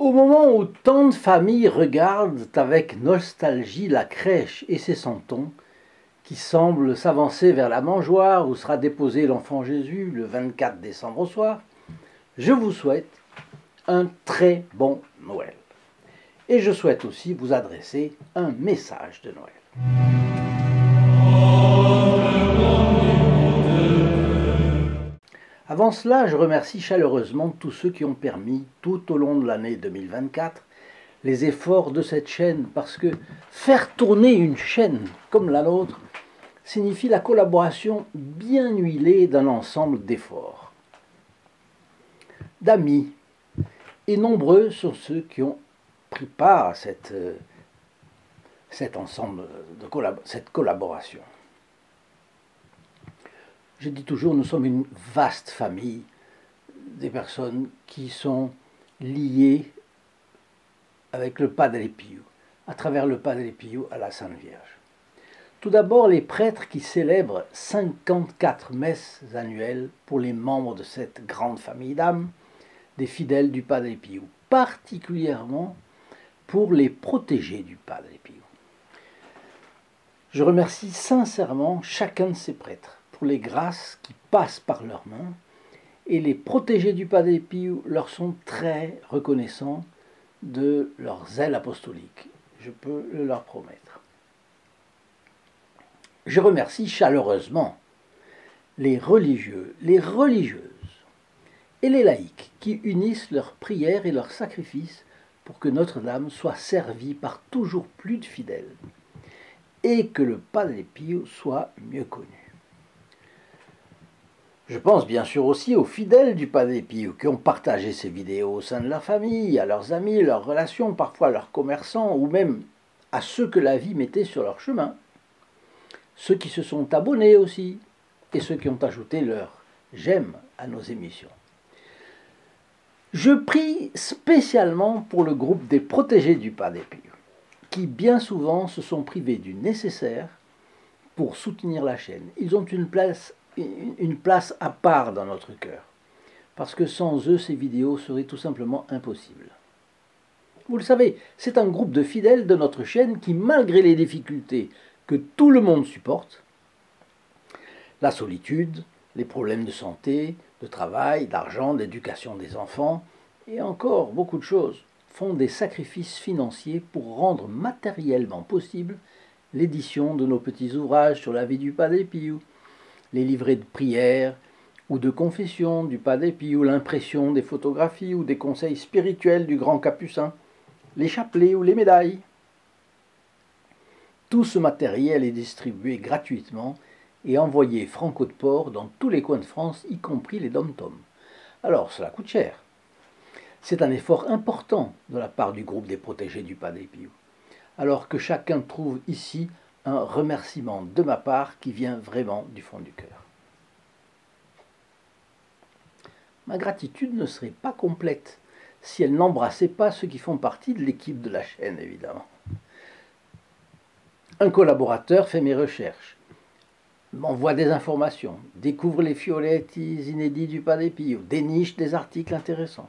Au moment où tant de familles regardent avec nostalgie la crèche et ses santons, qui semblent s'avancer vers la mangeoire où sera déposé l'enfant Jésus le 24 décembre au soir, je vous souhaite un très bon Noël. Et je souhaite aussi vous adresser un message de Noël. Avant cela, je remercie chaleureusement tous ceux qui ont permis, tout au long de l'année 2024, les efforts de cette chaîne, parce que faire tourner une chaîne comme la nôtre signifie la collaboration bien huilée d'un ensemble d'efforts, d'amis, et nombreux sont ceux qui ont pris part à cette collaboration. Je dis toujours, nous sommes une vaste famille, des personnes qui sont liées avec le Padre Pio, à travers le Padre Pio à la Sainte Vierge. Tout d'abord, les prêtres qui célèbrent 54 messes annuelles pour les membres de cette grande famille d'âmes, des fidèles du Padre Pio, particulièrement pour les protégés du Padre Pio. Je remercie sincèrement chacun de ces prêtres pour les grâces qui passent par leurs mains, et les protégés du Padre Pio leur sont très reconnaissants de leur zèle apostolique. Je peux le leur promettre. Je remercie chaleureusement les religieux, les religieuses et les laïcs qui unissent leurs prières et leurs sacrifices pour que Notre-Dame soit servie par toujours plus de fidèles et que le Padre Pio soit mieux connu. Je pense bien sûr aussi aux fidèles du Padre Pio qui ont partagé ces vidéos au sein de leur famille, à leurs amis, leurs relations, parfois à leurs commerçants ou même à ceux que la vie mettait sur leur chemin. Ceux qui se sont abonnés aussi et ceux qui ont ajouté leur j'aime à nos émissions. Je prie spécialement pour le groupe des protégés du Padre Pio qui bien souvent se sont privés du nécessaire pour soutenir la chaîne. Ils ont une place à part dans notre cœur, parce que sans eux, ces vidéos seraient tout simplement impossibles. Vous le savez, c'est un groupe de fidèles de notre chaîne qui, malgré les difficultés que tout le monde supporte, la solitude, les problèmes de santé, de travail, d'argent, d'éducation des enfants, et encore beaucoup de choses, font des sacrifices financiers pour rendre matériellement possible l'édition de nos petits ouvrages sur la vie du Padre Pio, les livrets de prière ou de confession du Padre Pio, l'impression des photographies ou des conseils spirituels du grand capucin, les chapelets ou les médailles. Tout ce matériel est distribué gratuitement et envoyé franco de port dans tous les coins de France, y compris les dom-toms. Alors, cela coûte cher. C'est un effort important de la part du groupe des protégés du Padre Pio. Alors que chacun trouve ici un remerciement de ma part qui vient vraiment du fond du cœur. Ma gratitude ne serait pas complète si elle n'embrassait pas ceux qui font partie de l'équipe de la chaîne, évidemment. Un collaborateur fait mes recherches, m'envoie des informations, découvre les fioletti inédits du Padre Pio, déniche des articles intéressants.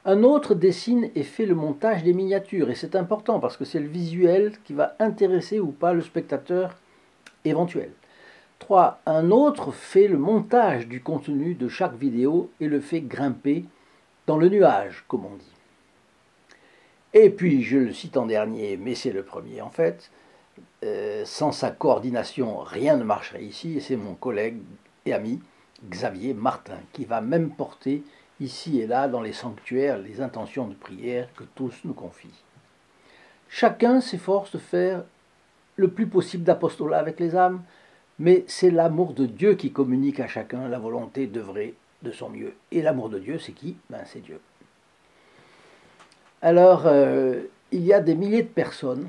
Un autre dessine et fait le montage des miniatures, et c'est important parce que c'est le visuel qui va intéresser ou pas le spectateur éventuel. 3. Un autre fait le montage du contenu de chaque vidéo et le fait grimper dans le nuage, comme on dit. Et puis, je le cite en dernier, mais c'est le premier en fait, sans sa coordination, rien ne marcherait ici, et c'est mon collègue et ami Xavier Martin qui va même porter ici et là dans les sanctuaires les intentions de prière que tous nous confient. Chacun s'efforce de faire le plus possible d'apostolat avec les âmes, mais c'est l'amour de Dieu qui communique à chacun la volonté d'œuvrer de son mieux. Et l'amour de Dieu, c'est qui? C'est Dieu. Alors, il y a des milliers de personnes,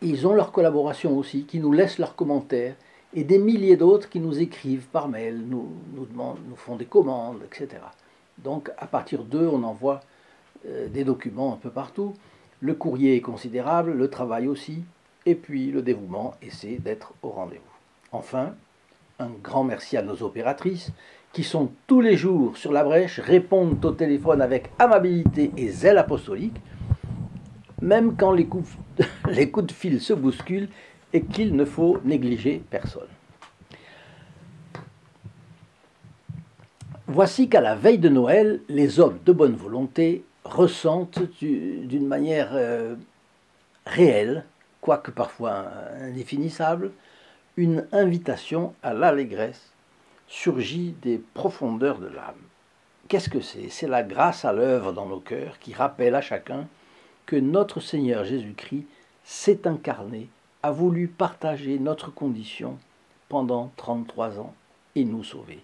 ils ont leur collaboration aussi, qui nous laissent leurs commentaires, et des milliers d'autres qui nous écrivent par mail, nous demandent, nous font des commandes, etc. Donc, à partir d'eux, on envoie des documents un peu partout. Le courrier est considérable, le travail aussi, et puis le dévouement essaie d'être au rendez-vous. Enfin, un grand merci à nos opératrices qui sont tous les jours sur la brèche, répondent au téléphone avec amabilité et zèle apostolique, même quand les coups de fil se bousculent et qu'il ne faut négliger personne. Voici qu'à la veille de Noël, les hommes de bonne volonté ressentent d'une manière réelle, quoique parfois indéfinissable, une invitation à l'allégresse surgit des profondeurs de l'âme. Qu'est-ce que c'est? C'est la grâce à l'œuvre dans nos cœurs qui rappelle à chacun que notre Seigneur Jésus-Christ s'est incarné, a voulu partager notre condition pendant 33 ans et nous sauver.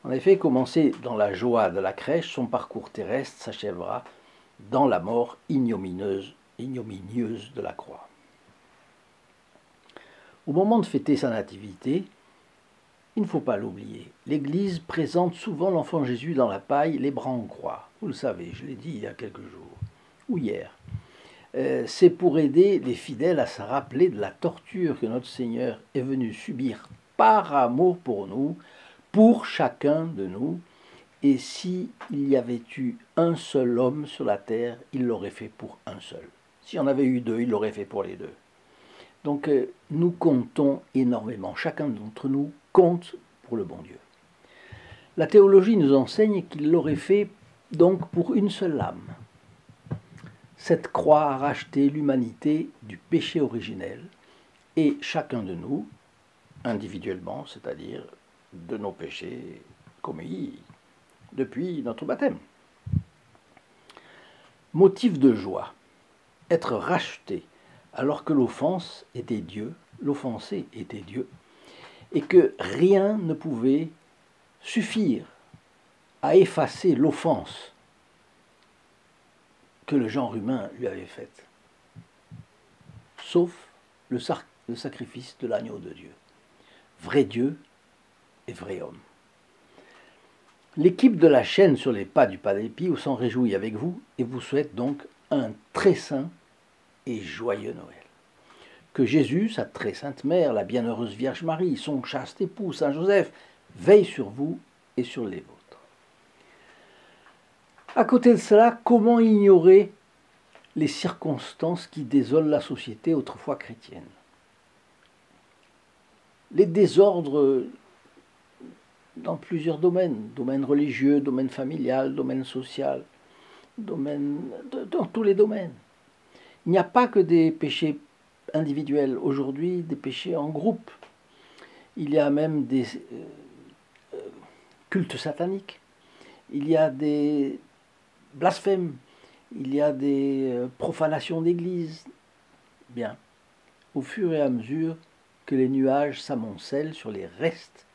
En effet, commencé dans la joie de la crèche, son parcours terrestre s'achèvera dans la mort ignominieuse de la croix. Au moment de fêter sa nativité, il ne faut pas l'oublier, l'Église présente souvent l'enfant Jésus dans la paille, les bras en croix. Vous le savez, je l'ai dit il y a quelques jours, ou hier. C'est pour aider les fidèles à se rappeler de la torture que notre Seigneur est venu subir par amour pour nous, pour chacun de nous. Et s'il y avait eu un seul homme sur la terre, il l'aurait fait pour un seul. S'il y en avait eu deux, il l'aurait fait pour les deux. Donc nous comptons énormément. Chacun d'entre nous compte pour le bon Dieu. La théologie nous enseigne qu'il l'aurait fait donc pour une seule âme. Cette croix a racheté l'humanité du péché originel et chacun de nous, individuellement, c'est-à-dire de nos péchés commis depuis notre baptême. Motif de joie, être racheté alors que l'offense était Dieu, l'offensé était Dieu, et que rien ne pouvait suffire à effacer l'offense que le genre humain lui avait faite, sauf le sacrifice de l'agneau de Dieu, vrai Dieu et vrai homme. L'équipe de la chaîne sur les pas du Padre Pio s'en réjouit avec vous et vous souhaite donc un très saint et joyeux Noël. Que Jésus, sa très sainte mère, la bienheureuse Vierge Marie, son chaste époux, Saint Joseph, veille sur vous et sur les vôtres. À côté de cela, comment ignorer les circonstances qui désolent la société autrefois chrétienne? Les désordres dans plusieurs domaines, domaine religieux, domaine familial, domaine social, dans tous les domaines. Il n'y a pas que des péchés individuels. Aujourd'hui, des péchés en groupe. Il y a même des cultes sataniques. Il y a des blasphèmes. Il y a des profanations d'église. Bien. Au fur et à mesure que les nuages s'amoncellent sur les restes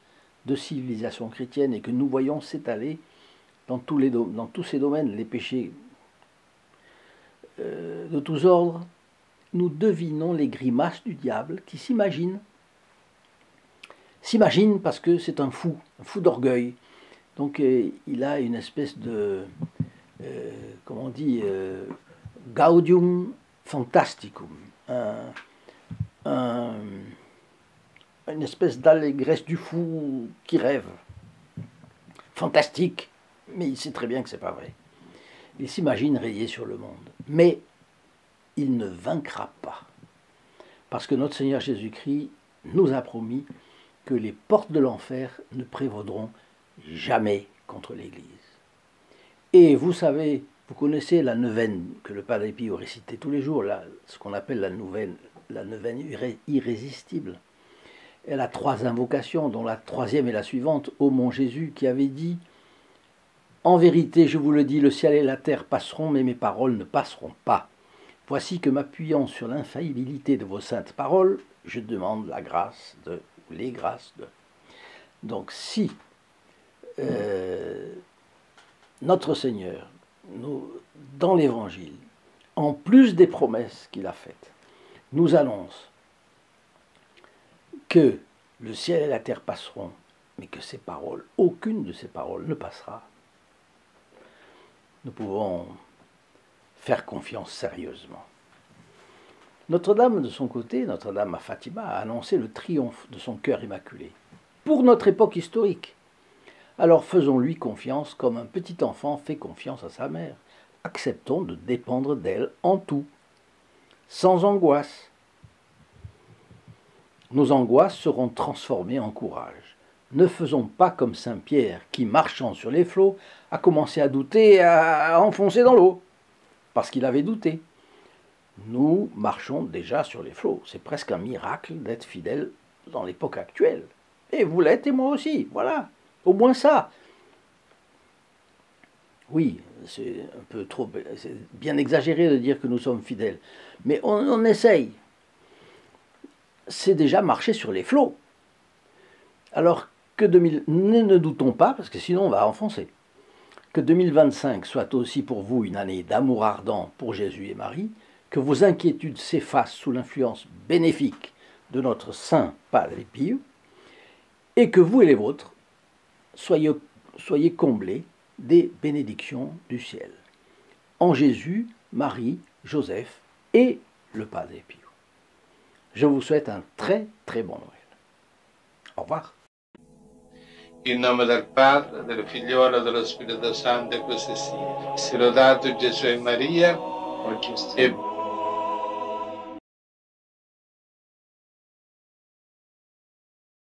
de civilisation chrétienne et que nous voyons s'étaler dans tous ces domaines, les péchés de tous ordres, nous devinons les grimaces du diable qui s'imagine parce que c'est un fou d'orgueil. Donc il a une espèce de, comment on dit, gaudium fantasticum, une espèce d'allégresse du fou qui rêve. Fantastique, mais il sait très bien que ce n'est pas vrai. Il s'imagine rayer sur le monde. Mais il ne vaincra pas. Parce que notre Seigneur Jésus-Christ nous a promis que les portes de l'enfer ne prévaudront jamais contre l'Église. Et vous savez, vous connaissez la neuvaine que le Padre Pio récitait tous les jours, ce qu'on appelle la neuvaine irrésistible. Elle a 3 invocations, dont la 3e est la suivante, ô mon Jésus, qui avait dit « En vérité, je vous le dis, le ciel et la terre passeront, mais mes paroles ne passeront pas. Voici que m'appuyant sur l'infaillibilité de vos saintes paroles, je demande la grâce de, ou les grâces de. » Donc si notre Seigneur, dans l'Évangile, en plus des promesses qu'il a faites, nous annonce que le ciel et la terre passeront, mais que ses paroles, aucune de ses paroles ne passera, nous pouvons faire confiance sérieusement. Notre-Dame, de son côté, Notre-Dame à Fatima, a annoncé le triomphe de son cœur immaculé, pour notre époque historique, Alors faisons-lui confiance comme un petit enfant fait confiance à sa mère. Acceptons de dépendre d'elle en tout, sans angoisse. Nos angoisses seront transformées en courage. Ne faisons pas comme Saint Pierre qui, marchant sur les flots, a commencé à douter et à enfoncer dans l'eau, parce qu'il avait douté. Nous marchons déjà sur les flots. C'est presque un miracle d'être fidèle dans l'époque actuelle. Et vous l'êtes et moi aussi, voilà. Au moins ça. Oui, c'est un peu trop, c'est bien exagéré de dire que nous sommes fidèles. Mais on essaye. C'est déjà marcher sur les flots. Alors que ne doutons pas, parce que sinon on va enfoncer. Que 2025 soit aussi pour vous une année d'amour ardent pour Jésus et Marie, que vos inquiétudes s'effacent sous l'influence bénéfique de notre saint Padre Pio, et que vous et les vôtres soyez comblés des bénédictions du ciel. En Jésus, Marie, Joseph et le Padre Pio. Je vous souhaite un très très bon Noël. Au revoir. In nome del Padre, del Figliolo e dello Spirito Santo, e così sia. Sia lodato Gesù e Maria, e